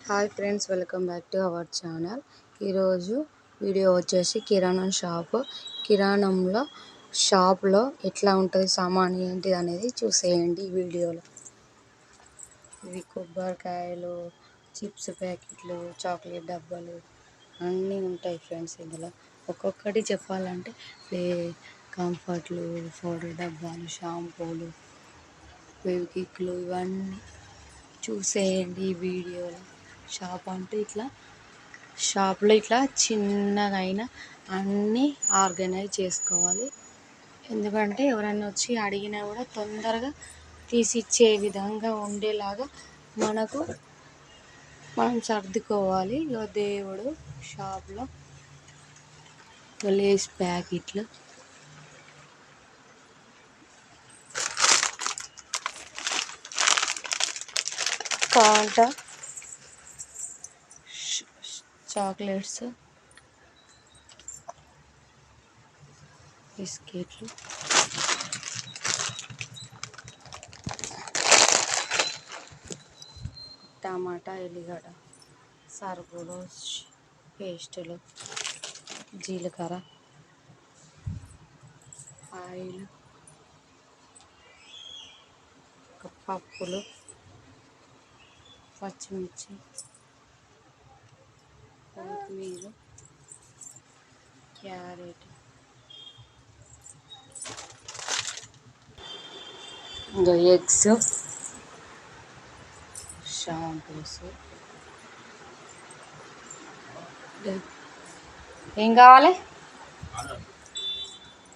Hi friends, welcome back to our channel. ఈరోజు video వచ్చేసి కిరాణం షాప్లో ఎట్లా ఉంటుంది సామాన్ ఏంటిది అనేది చూసేయండి ఈ వీడియోలో. ఇవి కొబ్బరికాయలు, చిప్స్ ప్యాకెట్లు, చాక్లెట్ డబ్బాలు అన్నీ ఉంటాయి ఫ్రెండ్స్. ఇందులో ఒక్కొక్కటి చెప్పాలంటే కంఫర్ట్లు, పౌడర్ డబ్బాలు, షాంపూలు, ఫెవిక్విక్లు ఇవన్నీ చూసేయండి ఈ వీడియోలో. షాప్లో ఇట్లా చిన్నగా అయినా అన్నీ ఆర్గనైజ్ చేసుకోవాలి. ఎందుకంటే ఎవరైనా వచ్చి అడిగినా కూడా తొందరగా తీసిచ్చే విధంగా ఉండేలాగా మనం సర్దుకోవాలి. దేవుడు షాప్లో లేస్ ప్యాకెట్లు, కాంటా, చాక్లెట్స్, బిస్కెట్లు, టమాటా, ఎల్లిగడ్డ, సరుకులు, పేస్టులు, జీలకర్ర, ఆయిల్, పప్పులు, పచ్చిమిర్చి, కొత్తిమీర, క్యారెట్, ఇంకా ఎగ్స్, షాంపూస్. ఏం కావాలి?